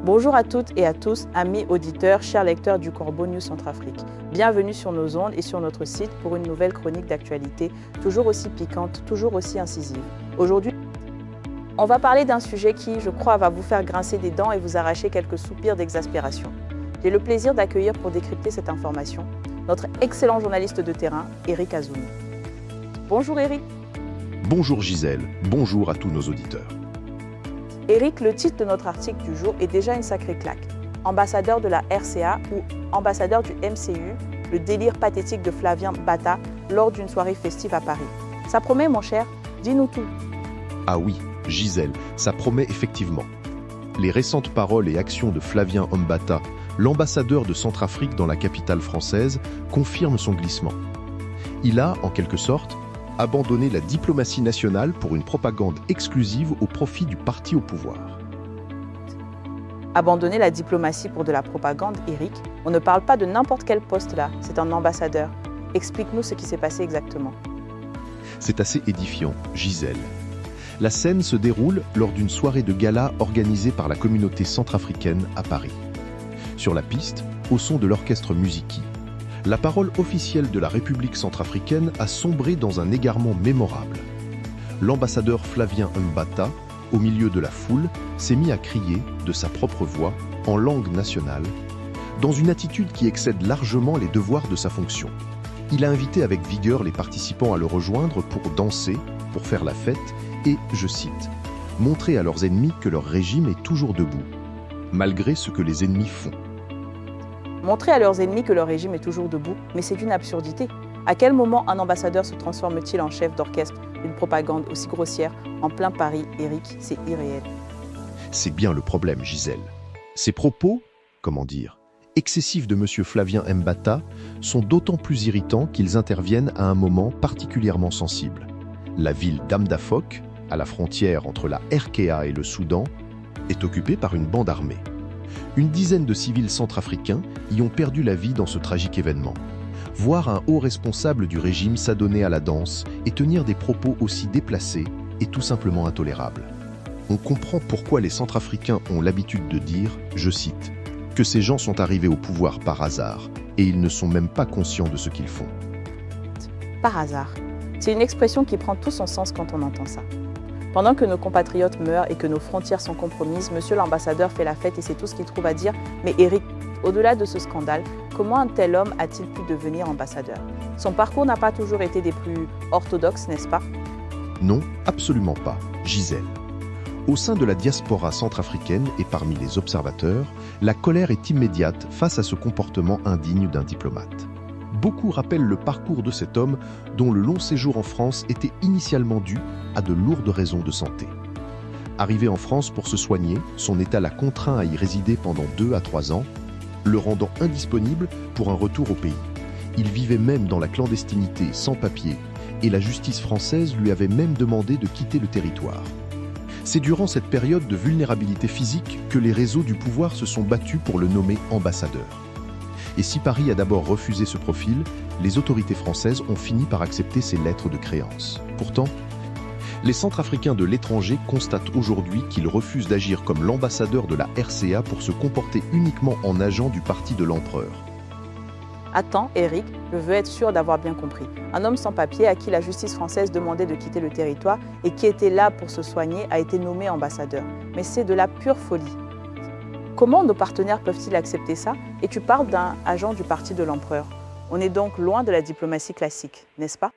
Bonjour à toutes et à tous, amis auditeurs, chers lecteurs du Corbeau News Centrafrique. Bienvenue sur nos ondes et sur notre site pour une nouvelle chronique d'actualité, toujours aussi piquante, toujours aussi incisive. Aujourd'hui, on va parler d'un sujet qui, je crois, va vous faire grincer des dents et vous arracher quelques soupirs d'exaspération. J'ai le plaisir d'accueillir pour décrypter cette information notre excellent journaliste de terrain, Eric Azoumi. Bonjour Eric. Bonjour Gisèle, bonjour à tous nos auditeurs. Eric, le titre de notre article du jour est déjà une sacrée claque. Ambassadeur de la RCA ou ambassadeur du MCU, le délire pathétique de Flavien Mbata lors d'une soirée festive à Paris. Ça promet, mon cher, dis-nous tout. Ah oui, Gisèle, ça promet effectivement. Les récentes paroles et actions de Flavien Mbata, l'ambassadeur de Centrafrique dans la capitale française, confirment son glissement. Il a, en quelque sorte, abandonné la diplomatie nationale pour une propagande exclusive au profit du parti au pouvoir. Abandonner la diplomatie pour de la propagande, Eric, on ne parle pas de n'importe quel poste là, c'est un ambassadeur. Explique-nous ce qui s'est passé exactement. C'est assez édifiant, Gisèle. La scène se déroule lors d'une soirée de gala organisée par la communauté centrafricaine à Paris. Sur la piste, au son de l'orchestre Musiki, la parole officielle de la République centrafricaine a sombré dans un égarement mémorable. L'ambassadeur Flavien Mbata, au milieu de la foule, s'est mis à crier, de sa propre voix, en langue nationale, dans une attitude qui excède largement les devoirs de sa fonction. Il a invité avec vigueur les participants à le rejoindre pour danser, pour faire la fête et, je cite, « montrer à leurs ennemis que leur régime est toujours debout, malgré ce que les ennemis font ». Montrer à leurs ennemis que leur régime est toujours debout, mais c'est une absurdité. À quel moment un ambassadeur se transforme-t-il en chef d'orchestre d'une propagande aussi grossière en plein Paris, Eric? C'est irréel. C'est bien le problème, Gisèle. Ces propos, excessifs de M. Flavien Mbata sont d'autant plus irritants qu'ils interviennent à un moment particulièrement sensible. La ville d'Amdafok, à la frontière entre la RKA et le Soudan, est occupée par une bande armée. Une dizaine de civils centrafricains y ont perdu la vie dans ce tragique événement. Voir un haut responsable du régime s'adonner à la danse et tenir des propos aussi déplacés est tout simplement intolérable. On comprend pourquoi les Centrafricains ont l'habitude de dire, je cite, que ces gens sont arrivés au pouvoir par hasard et ils ne sont même pas conscients de ce qu'ils font. Par hasard. C'est une expression qui prend tout son sens quand on entend ça. Pendant que nos compatriotes meurent et que nos frontières sont compromises, monsieur l'ambassadeur fait la fête et c'est tout ce qu'il trouve à dire. Mais Eric, au-delà de ce scandale, comment un tel homme a-t-il pu devenir ambassadeur? Son parcours n'a pas toujours été des plus orthodoxes, n'est-ce pas? Non, absolument pas, Gisèle. Au sein de la diaspora centrafricaine et parmi les observateurs, la colère est immédiate face à ce comportement indigne d'un diplomate. Beaucoup rappellent le parcours de cet homme dont le long séjour en France était initialement dû à de lourdes raisons de santé. Arrivé en France pour se soigner, son état l'a contraint à y résider pendant 2 à 3 ans, le rendant indisponible pour un retour au pays. Il vivait même dans la clandestinité, sans papier, et la justice française lui avait même demandé de quitter le territoire. C'est durant cette période de vulnérabilité physique que les réseaux du pouvoir se sont battus pour le nommer ambassadeur. Et si Paris a d'abord refusé ce profil, les autorités françaises ont fini par accepter ses lettres de créance. Pourtant, les Centrafricains de l'étranger constatent aujourd'hui qu'il refuse d'agir comme l'ambassadeur de la RCA pour se comporter uniquement en agent du parti de l'empereur. Attends, Eric, je veux être sûr d'avoir bien compris. Un homme sans papier à qui la justice française demandait de quitter le territoire et qui était là pour se soigner a été nommé ambassadeur. Mais c'est de la pure folie. Comment nos partenaires peuvent-ils accepter ça? Et tu parles d'un agent du parti de l'empereur. On est donc loin de la diplomatie classique, n'est-ce pas?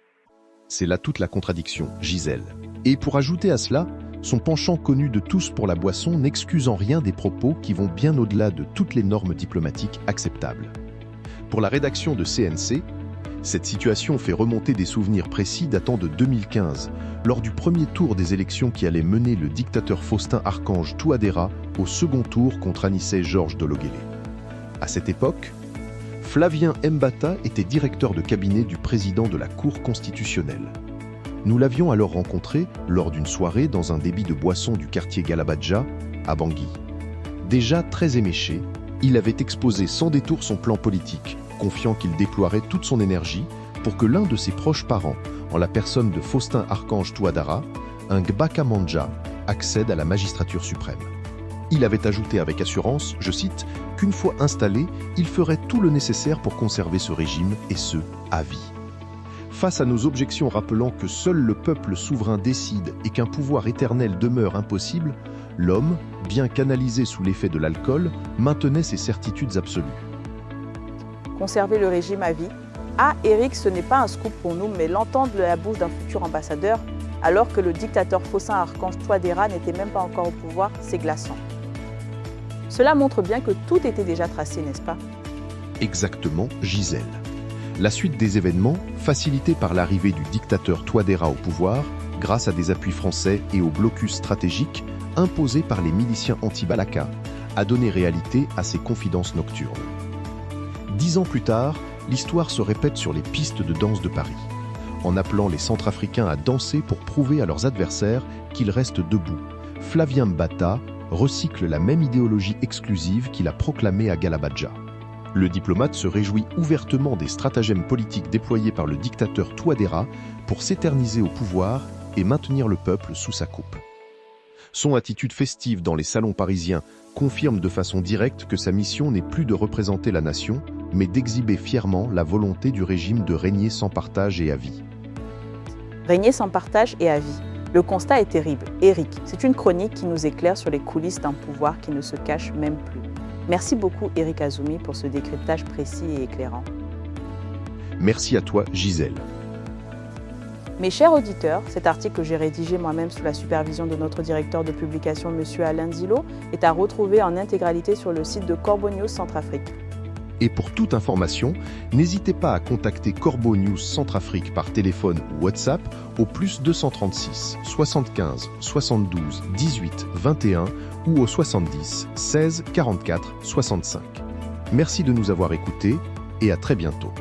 C'est là toute la contradiction, Gisèle. Et pour ajouter à cela, son penchant connu de tous pour la boisson n'excuse en rien des propos qui vont bien au-delà de toutes les normes diplomatiques acceptables. Pour la rédaction de CNC, cette situation fait remonter des souvenirs précis datant de 2015, lors du premier tour des élections qui allait mener le dictateur Faustin-Archange Touadéra au second tour contre Anissé Georges Dologuélé. À cette époque, Flavien Mbata était directeur de cabinet du président de la Cour constitutionnelle. Nous l'avions alors rencontré lors d'une soirée dans un débit de boissons du quartier Galabadja, à Bangui. Déjà très éméché, il avait exposé sans détour son plan politique, confiant qu'il déploierait toute son énergie pour que l'un de ses proches parents, en la personne de Faustin Archange Touadéra, un Gbaka Manja, accède à la magistrature suprême. Il avait ajouté avec assurance, je cite, qu'une fois installé, il ferait tout le nécessaire pour conserver ce régime, et ce, à vie. Face à nos objections rappelant que seul le peuple souverain décide et qu'un pouvoir éternel demeure impossible, l'homme, bien canalisé sous l'effet de l'alcool, maintenait ses certitudes absolues. Conserver le régime à vie. Ah, Éric, ce n'est pas un scoop pour nous, mais l'entendre de la bouche d'un futur ambassadeur, alors que le dictateur faussin Archange Touadéra n'était même pas encore au pouvoir, c'est glaçant. Cela montre bien que tout était déjà tracé, n'est-ce pas? Exactement, Gisèle. La suite des événements, facilitée par l'arrivée du dictateur Touadéra au pouvoir, grâce à des appuis français et au blocus stratégique imposé par les miliciens anti-Balaka, a donné réalité à ces confidences nocturnes. 10 ans plus tard, l'histoire se répète sur les pistes de danse de Paris, en appelant les Centrafricains à danser pour prouver à leurs adversaires qu'ils restent debout. Flavien Mbata recycle la même idéologie exclusive qu'il a proclamée à Galabadja. Le diplomate se réjouit ouvertement des stratagèmes politiques déployés par le dictateur Touadéra pour s'éterniser au pouvoir et maintenir le peuple sous sa coupe. Son attitude festive dans les salons parisiens confirme de façon directe que sa mission n'est plus de représenter la nation, mais d'exhiber fièrement la volonté du régime de régner sans partage et à vie. Régner sans partage et à vie. Le constat est terrible. Éric, c'est une chronique qui nous éclaire sur les coulisses d'un pouvoir qui ne se cache même plus. Merci beaucoup Éric Azzoumi pour ce décryptage précis et éclairant. Merci à toi Gisèle. Mes chers auditeurs, cet article que j'ai rédigé moi-même sous la supervision de notre directeur de publication, M. Alain Zilo, est à retrouver en intégralité sur le site de Corbeau News Centrafrique. Et pour toute information, n'hésitez pas à contacter Corbeau News Centrafrique par téléphone ou WhatsApp au +236 75 72 18 21 ou au 70 16 44 65. Merci de nous avoir écoutés et à très bientôt.